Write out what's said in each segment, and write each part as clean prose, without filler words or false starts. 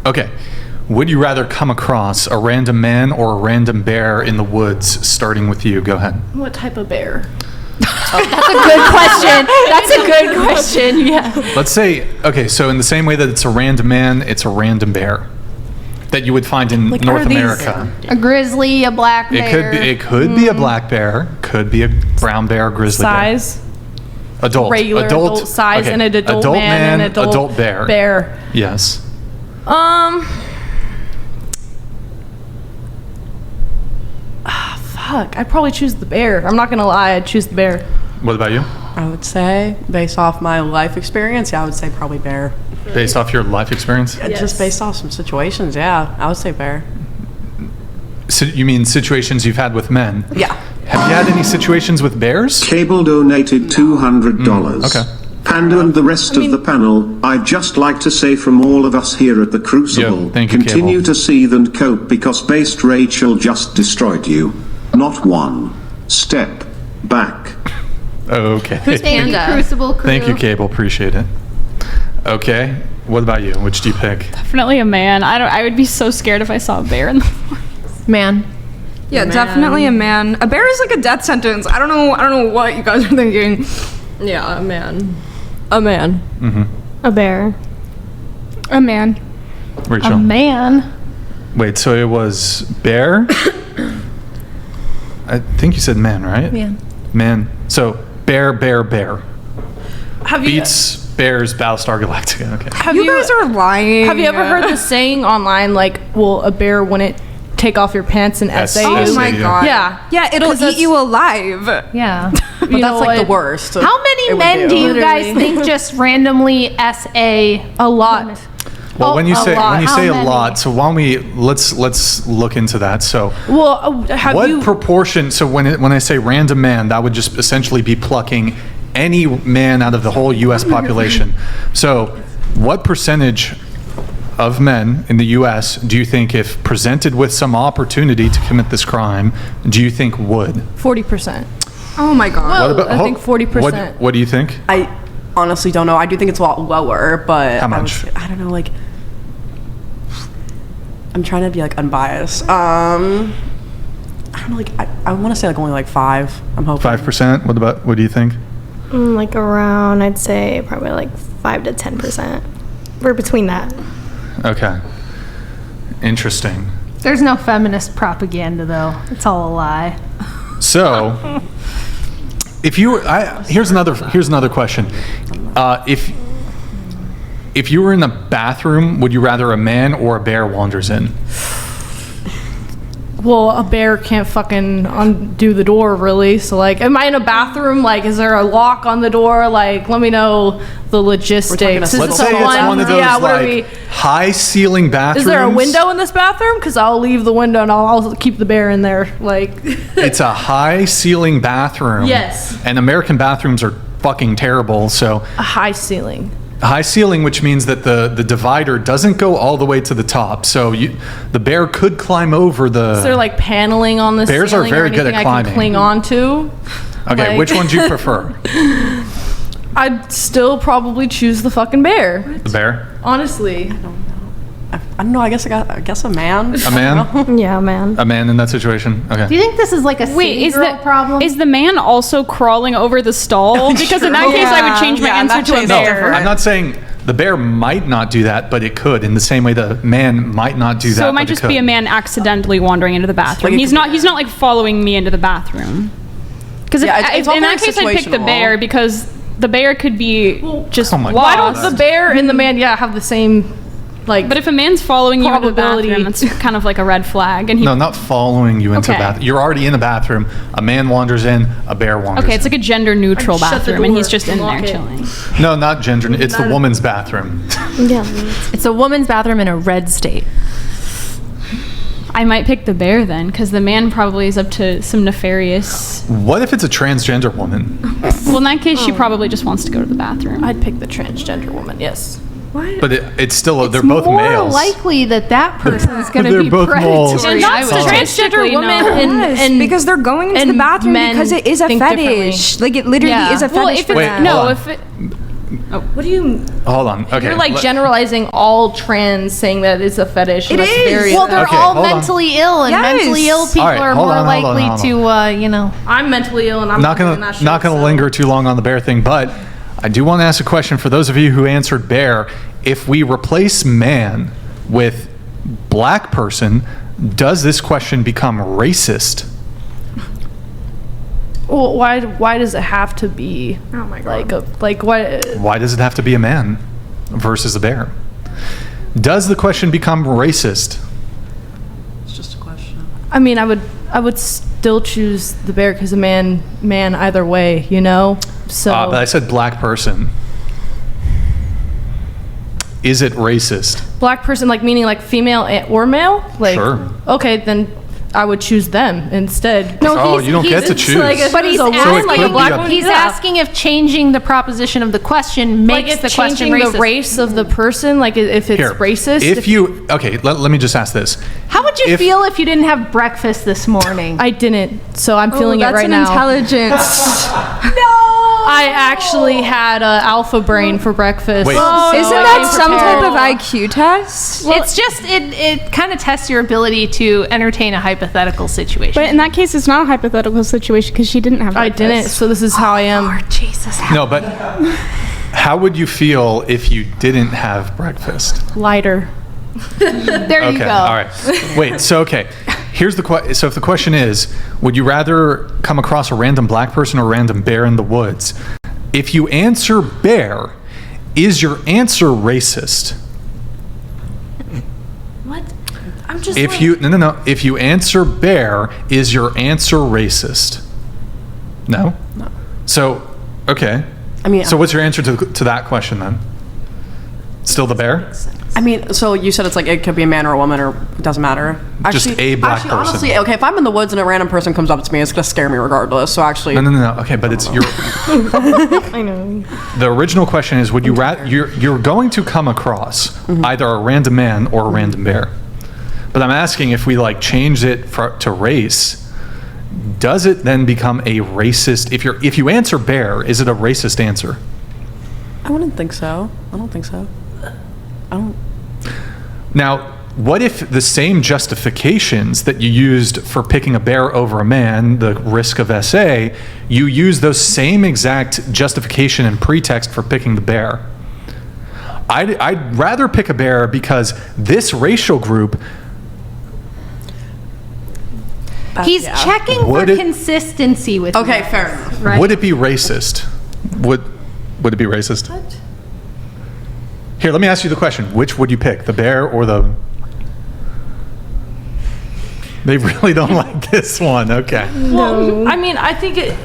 Okay. Would you rather come across a random man or a random bear in the woods, starting with you? Go ahead. What type of bear? That's a good question. That's a good question. Yeah. Let's say, okay, so in the same way that it's a random man, it's a random bear that you would find in North America. A grizzly, a black bear. It could be a black bear, could be a brown bear, grizzly Size? bear. Adult. Regular adult size, okay. and an adult man, and an adult bear. Bear. Yes. Fuck. I'd probably choose the bear. I'm not gonna lie. I'd choose the bear. What about you? I would say, based off my life experience, I would say probably bear. Based off your life experience? Yes. Just based off some situations, yeah, I would say bear. So you mean situations you've had with men? Yeah. Have you had any situations with bears? Cable donated $200. Okay. Panda and the rest of the panel, I'd just like to say from all of us here at the Crucible, thank you, continue Cable. to seethe and cope because based Rachel just destroyed you. Not one step back. Okay. Who's Panda? Crucible crew. Thank you, Cable. Appreciate it. Okay. What about you? Which do you pick? Definitely a man. I would be so scared if I saw a bear in the forest. Man. Yeah, definitely a man. A bear is like a death sentence. I don't know what you guys are thinking. Yeah, a man. A man. A bear. A man. Rachel. A man. Wait, so it was bear? I think you said man, right? Man. Man. So bear. Have you Beats Bears Battlestar Galactica. Okay. You guys are lying. Have you ever heard the saying online, like, well, a bear wouldn't take off your pants and SA you? Oh my god. Yeah. Yeah, it'll 'Cause eat that's- you alive. Yeah. But You that's know like what? the worst. How many men do you guys Literally. think just randomly SA? A lot. Well, Oh, when you a say lot. How a many? lot, so why don't we let's look into that. So Well, have what you... proportion? So when I say random man, that would just essentially be plucking any man out of the whole U.S. population. So what percentage of men in the U.S. do you think, if presented with some opportunity to commit this crime, do you think would? 40%. Oh my god. Well, I think 40%. What do you think? I honestly don't know. I do think it's a lot lower, but How much? I don't know, like, I'm trying to be like unbiased. I don't know, like, I want to say like only like 5. I'm hoping 5%. What do you think? Like around, I'd say probably like 5 to 10%. We're between that. Okay. Interesting. There's no feminist propaganda, though. It's all a lie. So, if you were, here's another question. If you were in a bathroom, would you rather a man or a bear wanders in? Well, a bear can't fucking undo the door, really. So, like, am I in a bathroom? Like, is there a lock on the door? Like, let me know the logistics. Is Let's this say a it's one of those what are we? high ceiling bathrooms. Is there a window in this bathroom? Because I'll leave the window and I'll keep the bear in there. Like, It's a high ceiling bathroom. Yes. And American bathrooms are fucking terrible. So a high ceiling. high ceiling, which means that the divider doesn't go all the way to the top. So the bear could climb over the. Is there like paneling on the Bears are ceiling very or good at anything I climbing. can cling on to? Okay, like- which one do you prefer? I'd still probably choose the fucking bear. The bear? Honestly. I don't know. I guess a man. A man? Yeah, man. A man in that situation? Okay. Do you think this is like a Wait, is girl problem? Is the man also crawling over the stall? Because in that case, I would change my Yeah, answer that to a changes No, bear. I'm not saying the bear might not do that, but it could. In the same way the man might not do that, So it might but just could. be a man accidentally wandering into the bathroom. Like it He's could not like following me into the bathroom. Because Yeah, it's all in that very case, I'd pick the situational. bear because the bear could be just Oh my lost. Why don't the bear and the man, have the same, like... But if a man's following you into the Probability. bathroom, that's kind of like a red flag. And he, No, not following you into Okay. the bathroom. You're already in the bathroom. A man wanders in, a bear wanders okay, it's like a gender neutral Shut the bathroom, and door he's just in and there lock it. chilling. in. No, not gender. It's the woman's bathroom. Yeah. It's a woman's bathroom in a red state. I might pick the bear then, because the man probably is up to some nefarious. What if it's a transgender woman? Well, in that case, she probably just wants to go to the bathroom. I'd pick the transgender woman, yes. But it's still, they're It's both more males. likely that person's going to They're be both moles. predatory. And I that's would the say. transgender Transgender woman women and because they're going into and the bathroom men because it is a think fetish. Like it literally is a Well, fetish if for it, them. Wait, hold no, on. if it, What do you? Hold on. Okay. You're like let- generalizing all trans, saying that it's a fetish. It That's is. Very, Well, they're Okay, all hold on. mentally ill, and Yes. mentally ill people All right, are hold more on, hold on, likely hold on. to, you know. I'm mentally ill, and I'm not doing gonna that shit, not gonna so- linger too long on the bear thing, but I do want to ask a question for those of you who answered bear. If we replace man with black person, does this question become racist? Well, why does it have to be? Oh my God. Like what? Why does it have to be a man versus a bear? Does the question become racist? It's just a question. I mean, I would still choose the bear because a man either way, you know. So But I said black person. Is it racist? black person, like meaning like female or male. Like, Sure. Okay, then I would choose them instead. Oh, you don't get to choose. Like, if But it he's was a So it woman, like could a be black a- woman, He's yeah. asking if changing the proposition of the question like makes if the question changing racist. the race of the person, like if it's Here, racist. If you okay, let me just ask this. How would you if- feel if you didn't have breakfast this morning? I didn't, so I'm feeling that's it right an now. intelligence. I actually had alpha brain for breakfast. Wait. so Isn't I that came some type prepared. of IQ test? It's just it kind of tests your ability to entertain a hypothetical situation. But in that case, it's not a hypothetical situation because she didn't have I breakfast. didn't, so this is how I am. Jesus, No, but how would you feel if you didn't have breakfast? Lighter. there you Okay, go. all right. Wait, so okay. Here's the question. So if the question is, would you rather come across a random black person or a random bear in the woods? If you answer bear, is your answer racist? What? I'm just. If like, you no. If you answer bear, is your answer racist? No. No. So, okay. I mean, So what's your answer to that question then? Still the bear? I mean, so you said it's like it could be a man or a woman or it doesn't matter. Just a black person. Honestly, okay, if I'm in the woods and a random person comes up to me, it's gonna scare me regardless. So actually, No. Okay, but it's your. I know. The original question is: would you rather you're going to come across either a random man or a random bear? But I'm asking if we like change it to race. Does it then become a racist? If you answer bear, is it a racist answer? I wouldn't think so. I don't think so. I don't. Now, what if the same justifications that you used for picking a bear over a man, the risk of SA, you use those same exact justification and pretext for picking the bear? I'd rather pick a bear because this racial group. He's Yeah. checking for Would it- consistency with Okay, you. fair enough. Right. Would it be racist? Would it be racist? Here, let me ask you the question. Which would you pick, the bear or the... They really don't like this one. Okay. Well, I mean, I think it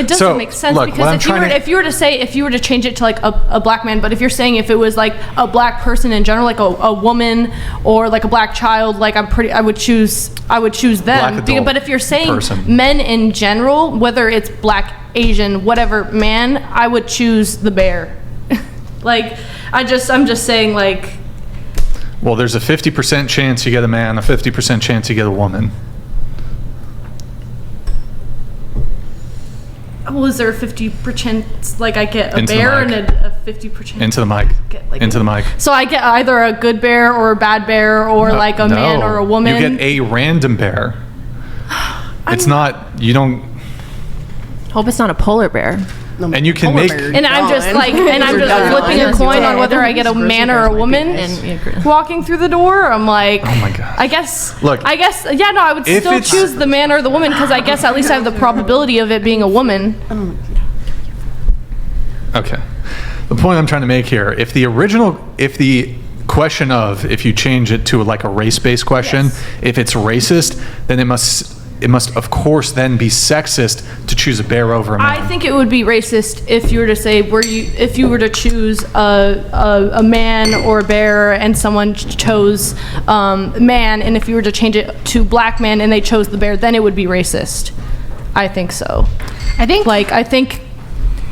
doesn't So, make sense look, what because I'm if you trying to- if you were to change it to like a black man, but if you're saying if it was like a black person in general, like a woman or like a black child, like I would choose them. Black adult But if you're saying person. men in general, whether it's black, Asian, whatever man, I would choose the bear. Like I'm just saying like. Well, there's a 50% chance you get a man, a 50% chance you get a woman. Well, is there a 50% like I get a Into the bear mic. and a 50% Into the mic. get, like, Into the mic. So I get either a good bear or a bad bear or like a man No. or a woman. You get a random bear. It's not, you don't, Hope it's not a polar bear. and you can Polar make, bear. and I'm just like, and I'm just flipping a coin on whether I get a man or a woman walking through the door. I'm like, oh my God. I guess, Look, I would if still it's- choose the man or the woman because I guess at least I have the probability of it being a woman. Okay. The point I'm trying to make here, if the question of, if you change it to like a race-based question, if it's racist, then it must of course then be sexist to choose a bear over a man. I think it would be racist if you were to say if you were to choose a man or a bear and someone chose man, and if you were to change it to black man and they chose the bear, then it would be racist. I think so. I think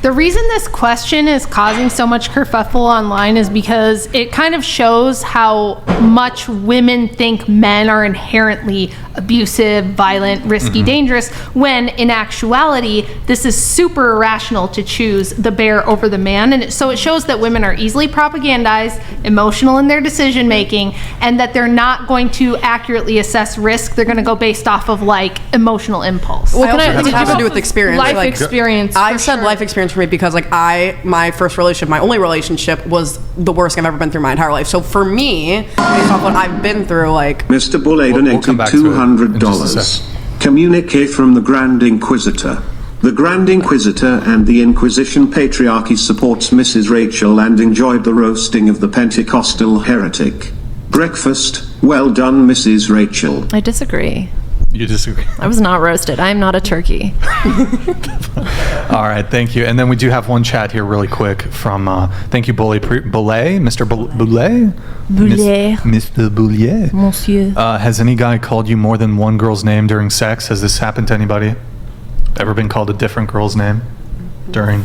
The reason this question is causing so much kerfuffle online is because it kind of shows how much women think men are inherently abusive, violent, risky, dangerous, when in actuality, this is super irrational to choose the bear over the man. And so it shows that women are easily propagandized, emotional in their decision making, and that they're not going to accurately assess risk. They're going to go based off of like emotional impulse. Well, it has to do with experience. Life like, experience. I for said sure. life experience for me because like my first relationship, my only relationship was the worst I've ever been through my entire life. So for me, based off what I've been through, like Mr. Bulle We'll come donated back to it in just a $200. sec. Communique from the Grand Inquisitor. The Grand Inquisitor and the Inquisition Patriarchy supports Mrs. Rachel and enjoyed the roasting of the Pentecostal heretic. Breakfast, well done, Mrs. Rachel. I disagree. You disagree? I was not roasted. I am not a turkey. All right, thank you. And then we do have one chat here really quick from, thank you, Mr. Boulet? Mr. Boulier. Monsieur. Has any guy called you more than one girl's name during sex? Has this happened to anybody? Ever been called a different girl's name during?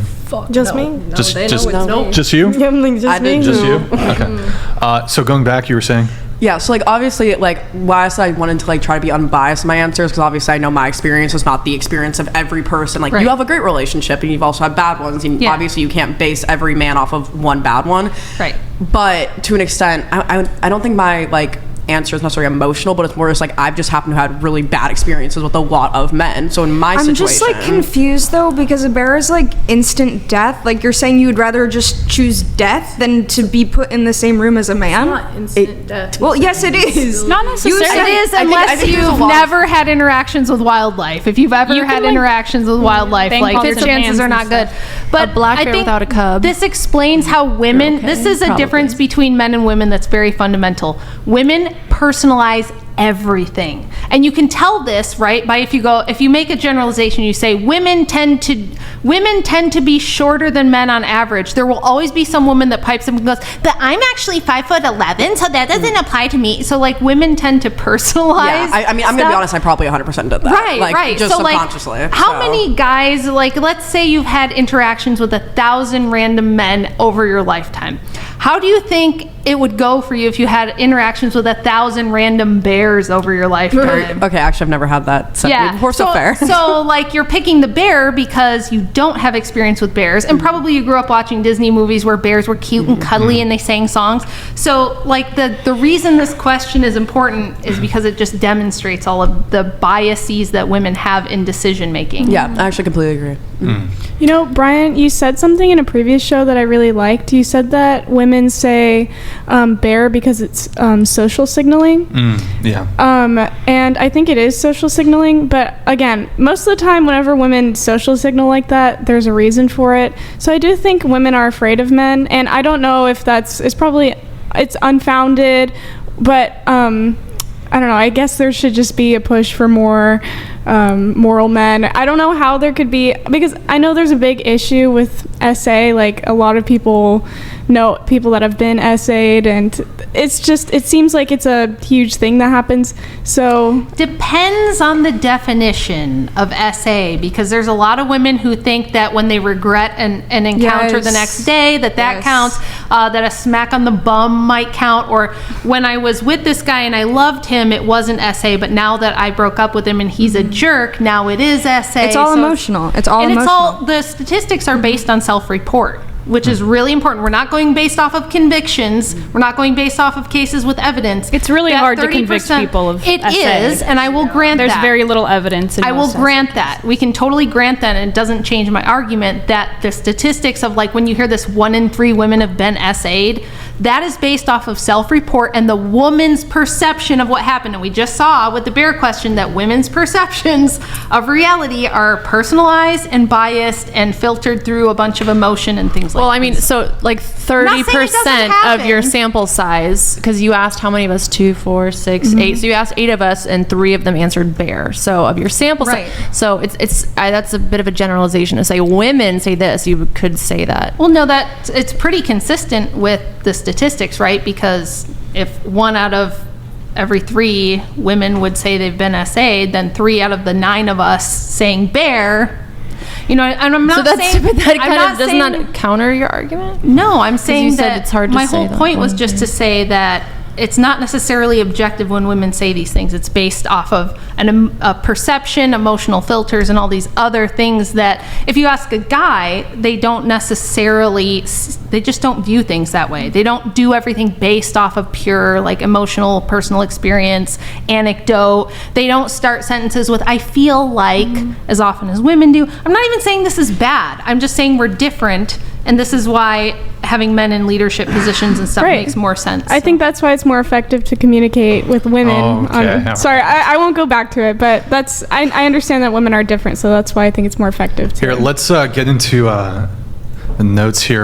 Just me? Just no. just you? Yeah, I'm like, just me? Just you? Okay. So going back, you were saying? yeah, so like obviously like why I said I wanted to like try to be unbiased in my answers because obviously I know my experience is not the experience of every person. Like you have a great relationship and you've also had bad ones, and obviously you can't base every man off of one bad one. Right. But to an extent, I don't think my like answer is necessarily emotional, but it's more just like I've just happened to have had really bad experiences with a lot of men. So in my situation, I'm just like confused though, because a bear is like instant death. Like you're saying you would rather just choose death than to be put in the same room as a man? Instant death. Well, yes, it is. Not necessarily. It is I unless think there's a you've lot of- never had interactions with wildlife. If you've ever You can, had like, interactions with wildlife, bang like pots the of chances hands are and not good. stuff. But A black I bear think without a cub. this explains how women. This is a difference between men and women that's very fundamental. Women personalize everything, and you can tell this right by if you make a generalization, you say women tend to be shorter than men on average. There will always be some woman that pipes up and goes, but I'm actually 5'11", so that doesn't apply to me. So like women tend to personalize. yeah, I mean, I'm gonna be honest, I probably 100% did that. Right, like, right. Just so subconsciously. like, how so. many guys, like, let's say you've had interactions with 1,000 random men over your lifetime. How do you think it would go for you if you had interactions with 1,000 random bears over your lifetime? Okay, actually, I've never had that said to me before, so fair. So, like, you're picking the bear because you don't have experience with bears, and probably you grew up watching Disney movies where bears were cute and cuddly and they sang songs. So, like, the reason this question is important is because it just demonstrates all of the biases that women have in decision making. Yeah, I actually completely agree. You know, Brian, you said something in a previous show that I really liked. You said that women say bear because it's social signaling. Yeah. And I think it is social signaling, but again, most of the time whenever women social signal like that, there's a reason for it. So I do think women are afraid of men, and I don't know if it's unfounded, but I don't know, I guess there should just be a push for more moral men. I don't know how there could be, because I know there's a big issue with SA, like a lot of people know people that have been SA'd, and it seems like it's a huge thing that happens. So Depends on the definition of SA, because there's a lot of women who think that when they regret an encounter the Yes. next day, that Yes. counts, that a smack on the bum might count, or when I was with this guy and I loved him, it wasn't SA, but now that I broke up with him and he's a jerk, now it is SA. It's all emotional. It's all emotional. The statistics are based on self-report, which is really important. We're not going based off of convictions. We're not going based off of cases with evidence. It's really That hard to convict 30%. people of It SA. is, and I will grant There's that. very little evidence. I will grant that. We can totally grant that, and it doesn't change my argument that the statistics of, like, when you hear this 1 in 3 women have been SA'd, that is based off of self-report and the woman's perception of what happened. And we just saw with the bear question that women's perceptions of reality are personalized and biased and filtered through a bunch of emotion and things like that. Well, I mean, so like not saying it doesn't 30% of your happen. sample size, because you asked how many of us, 2, 4, 6, 8. So you asked 8 of us, and 3 of them answered bear. So of your sample Right. size, so that's a bit of a generalization to say women say this. You could say that. Well, no, it's pretty consistent with the statistics, right? Because if 1 out of every 3 women would say they've been SA'd, then 3 out of the 9 of us saying bear, You know, and I'm not So that's saying but that I'm kind not of does saying- not counter your argument. No, I'm saying you said that it's hard to my say whole that point was one just to say that it's not necessarily objective when women say these things. It's based off of a perception, emotional filters, and all these other things that if you ask a guy, they don't necessarily, they just don't view things that way. They don't do everything based off of pure like emotional, personal experience, anecdote. They don't start sentences with, I feel like, as often as women do. I'm not even saying this is bad. I'm just saying we're different. And this is why having men in leadership positions and stuff Right. makes more sense. I think that's why it's more effective to communicate with women. Okay. Sorry, I won't go back to it, but I understand that women are different, so that's why I think it's more effective. Here, let's get into the notes here.